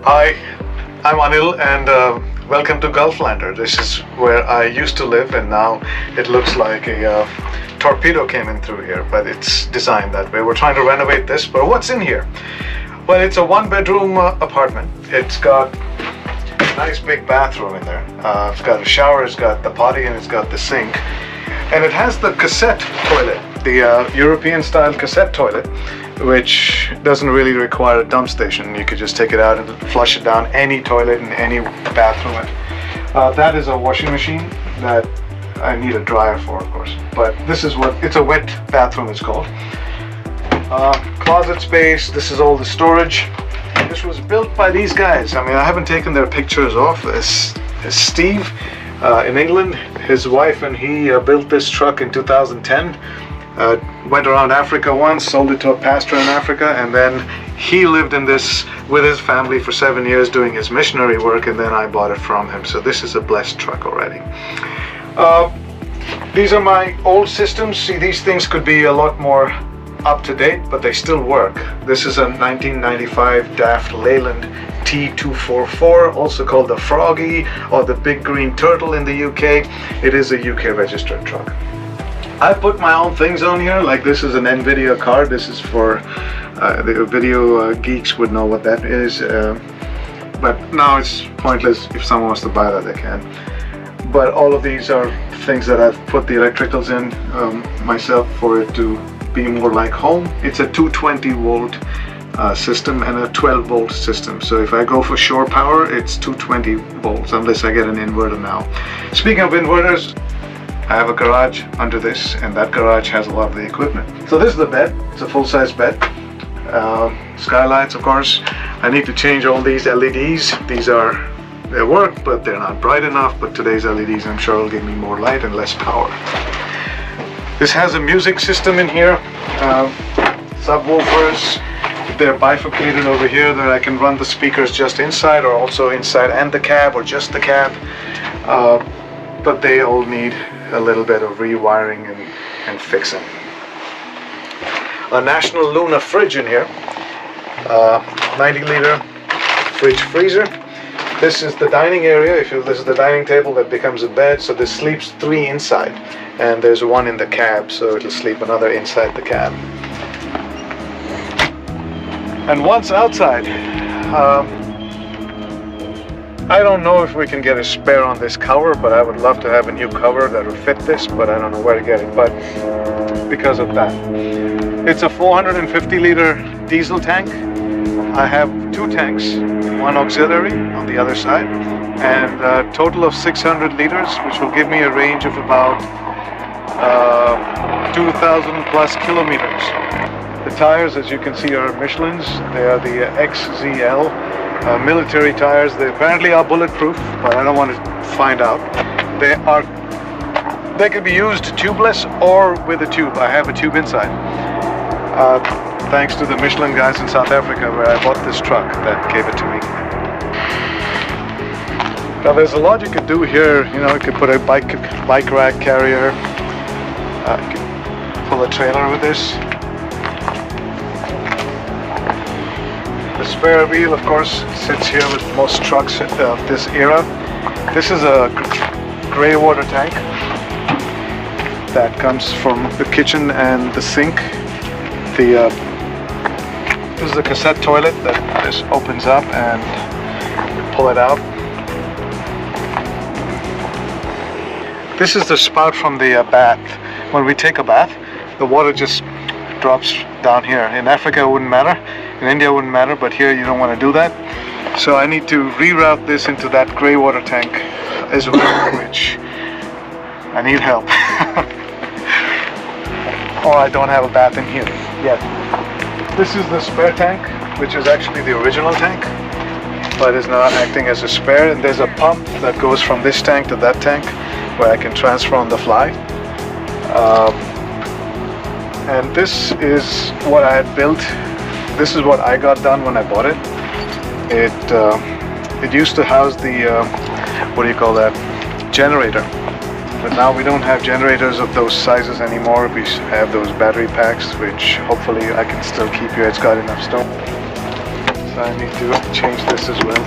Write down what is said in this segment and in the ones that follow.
Hi, I'm Anil and welcome to Gulflander. This is where I used to live and now it looks like a torpedo came in through here, but it's designed that way. We're trying to renovate this, but what's in here? Well, it's a one-bedroom apartment. It's got a nice big bathroom in there. It's got a shower, it's got the potty, and it's got the sink. And it has the cassette toilet, the European-style cassette toilet, which doesn't really require a dump station. You could just take it out and flush it down any toilet in any bathroom. That is a washing machine that I need a dryer for, of course. But this is what, it's a wet bathroom it's called. Closet space, this is all the storage. This was built by these guys. I mean, I haven't taken their pictures off. This is Steve in England. His wife and he built this truck in 2010. Went around Africa once, sold it to a pastor in Africa, and then he lived in this with his family for 7 years doing his missionary work, and then I bought it from him. So this is a blessed truck already. These are my old systems. See, these things could be a lot more up to date, but they still work. This is a 1995 DAF Leyland T244, also called the Froggy or the Big Green Turtle in the UK. It is a UK registered truck. I put my own things on here, like this is an NVIDIA card. This is for the video geeks would know what that is, but now it's pointless. If someone wants to buy that, they can. But all of these are things that I've put the electricals in myself for it to be more like home. It's a 220 volt system and a 12 volt system. So if I go for shore power, it's 220 volts unless I get an inverter now. Speaking of inverters, I have a garage under this, and that garage has a lot of the equipment. So this is the bed. It's a full-size bed. Skylights, of course. I need to change all these LEDs. They work, but they're not bright enough. But today's LEDs, I'm sure, will give me more light and less power. This has a music system in here. Subwoofers. They're bifurcated over here that I can run the speakers just inside, or also inside and the cab, or just the cab. But they all need a little bit of rewiring and fixing. A National Luna fridge in here, 90-liter fridge freezer. This is the dining area. This is the dining table that becomes a bed, so this sleeps 3 inside, and there's one in the cab, so it'll sleep another inside the cab. And once outside, I don't know if we can get a spare on this cover, but I would love to have a new cover that would fit this, but I don't know where to get it, but because of that. It's a 450-liter diesel tank. I have 2 tanks, one auxiliary on the other side, and a total of 600 liters, which will give me a range of about 2,000 plus kilometers. The tires, as you can see, are Michelin's. They are the XZL. Military tires. They apparently are bulletproof, but I don't want to find out. They can be used tubeless or with a tube. I have a tube inside. Thanks to the Michelin guys in South Africa, where I bought this truck, that gave it to me. Now there's a lot you could do here. You know, you could put a bike rack carrier. You could pull a trailer with this. The spare wheel, of course, sits here with most trucks of this era. This is a gray water tank that comes from the kitchen and the sink. This is the cassette toilet that this opens up and you pull it out. This is the spout from the bath. When we take a bath, the water just drops down here. In Africa it wouldn't matter, in India it wouldn't matter, but here you don't want to do that. So I need to reroute this into that gray water tank as well, which I need help. Or I don't have a bath in here yet. This is the spare tank, which is actually the original tank, but is now acting as a spare, and there's a pump that goes from this tank to that tank where I can transfer on the fly. And this is what I had built. This is what I got done when I bought it. It used to house the what do you call that, generator, but now we don't have generators of those sizes anymore. We have those battery packs, which hopefully I can still keep here. It's got enough stone. So I need to change this as well.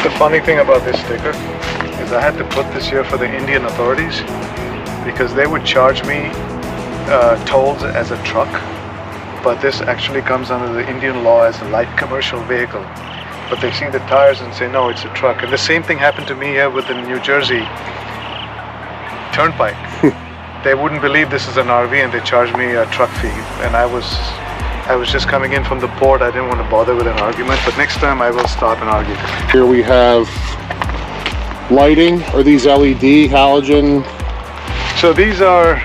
The funny thing about this sticker is I had to put this here for the Indian authorities because they would charge me tolls as a truck, but this actually comes under the Indian law as a light commercial vehicle. But they see the tires and say, no, it's a truck. And the same thing happened to me here with the New Jersey Turnpike. They wouldn't believe this is an RV and they charged me a truck fee. And I was just coming in from the port. I didn't want to bother with an argument, but next time I will stop and argue. Here we have lighting. Are these LED, halogen? So these are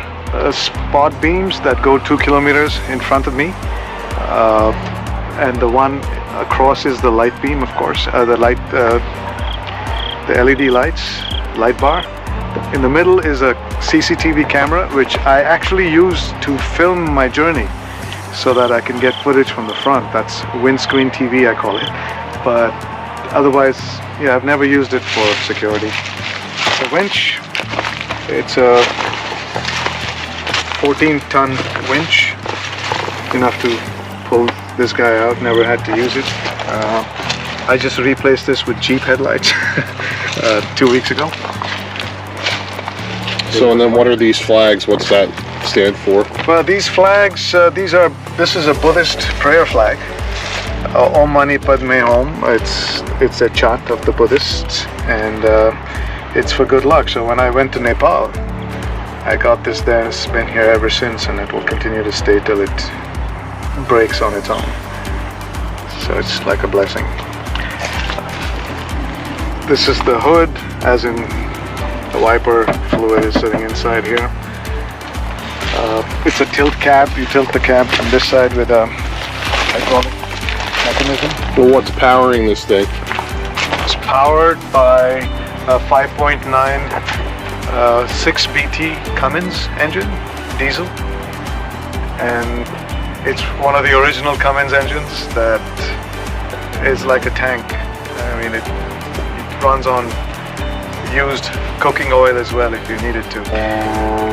spot beams that go 2 kilometers in front of me. And the one across is the light beam, of course, the LED lights, light bar. In the middle is a CCTV camera, which I actually use to film my journey so that I can get footage from the front. That's windscreen TV, I call it. But otherwise, yeah, I've never used it for security. The winch, it's a 14-ton winch, enough to pull this guy out. Never had to use it. I just replaced this with Jeep headlights 2 weeks ago. So, and then what are these flags? What's that stand for? Well, these flags, this is a Buddhist prayer flag. Om Mani Padme Hum. It's a chant of the Buddhists, and it's for good luck. So when I went to Nepal, I got this there, and it's been here ever since, and it will continue to stay till it breaks on its own. So it's like a blessing. This is the hood, as in the wiper fluid is sitting inside here. It's a tilt cab. You tilt the cab from this side with a hydraulic mechanism. Well, what's powering this thing? It's powered by a 5.9 6BT Cummins engine, diesel, and it's one of the original Cummins engines that is like a tank. I mean, it runs on used cooking oil as well if you needed to.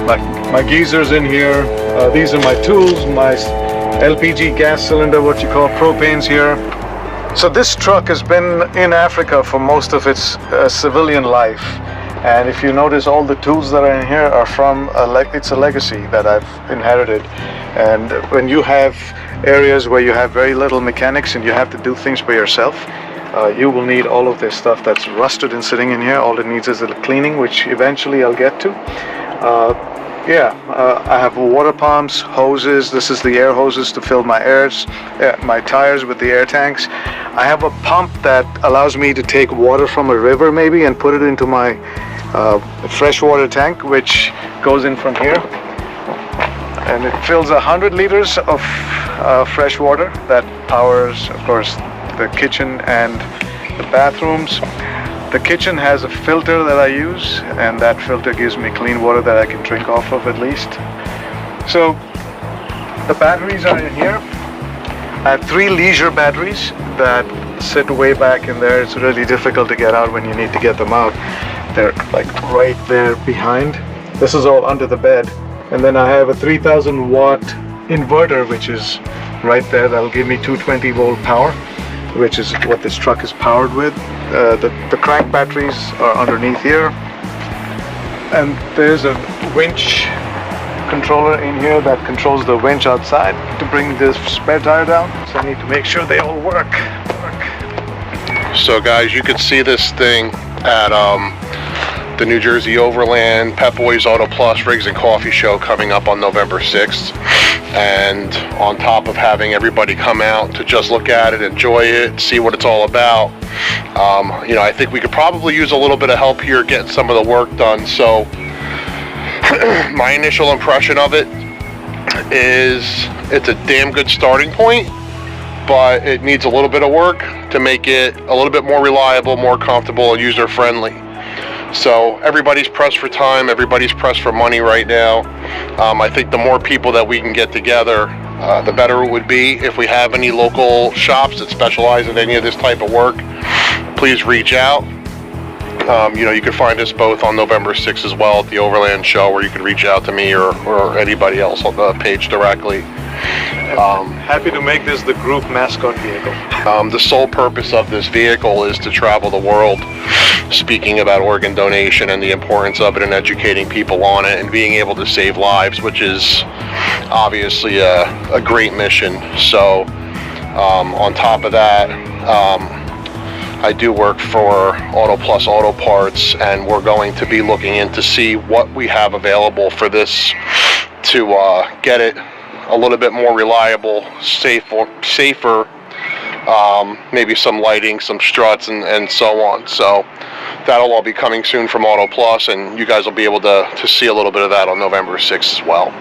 My geysers in here. These are my tools, my LPG gas cylinder, what you call propane's here. So this truck has been in Africa for most of its civilian life. And if you notice, all the tools that are in here are from it's a legacy that I've inherited. And when you have areas where you have very little mechanics and you have to do things by yourself, you will need all of this stuff that's rusted and sitting in here. All it needs is a cleaning, which eventually I'll get to. I have water pumps, hoses. This is the air hoses to fill my my tires with the air tanks. I have a pump that allows me to take water from a river maybe and put it into my freshwater tank, which goes in from here. And it fills 100 liters of fresh water that powers, of course, the kitchen and the bathrooms. The kitchen has a filter that I use, and that filter gives me clean water that I can drink off of at least. So the batteries are in here. I have 3 leisure batteries that sit way back in there. It's really difficult to get out when you need to get them out. They're like right there behind. This is all under the bed. And then I have a 3000 watt inverter, which is right there. That'll give me 220 volt power, which is what this truck is powered with. The crank batteries are underneath here. And there's a winch controller in here that controls the winch outside to bring this spare tire down. So I need to make sure they all work. So guys, you can see this thing at the New Jersey Overland Pep Boys Auto Plus Rigs and Coffee Show coming up on November 6th. And on top of having everybody come out to just look at it, enjoy it, see what it's all about, I think we could probably use a little bit of help here getting some of the work done. So my initial impression of it is it's a damn good starting point, but it needs a little bit of work to make it a little bit more reliable, more comfortable, and user friendly. So everybody's pressed for time, everybody's pressed for money right now. I think the more people that we can get together, the better it would be. If we have any local shops that specialize in any of this type of work, please reach out. You can find us both on November 6th as well at the Overland show, where you can reach out to me or anybody else on the page directly. Happy to make this the group mascot vehicle. The sole purpose of this vehicle is to travel the world speaking about organ donation and the importance of it and educating people on it and being able to save lives, which is obviously a great mission. So on top of that, I do work for Auto Plus Auto Parts, and we're going to be looking in to see what we have available for this to get it a little bit more reliable, safer, maybe some lighting, some struts, and so on. So that'll all be coming soon from Auto Plus, and you guys will be able to see a little bit of that on November 6th as well.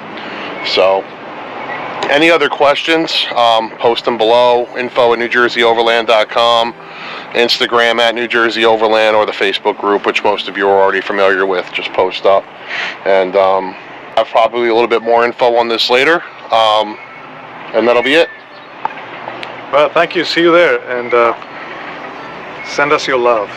So any other questions, post them below. info@NewJerseyOverland.com, Instagram @NewJerseyOverland, or the Facebook group, which most of you are already familiar with. Just post up, and I've probably a little bit more info on this later, and that'll be it. Well, thank you. See you there, and send us your love.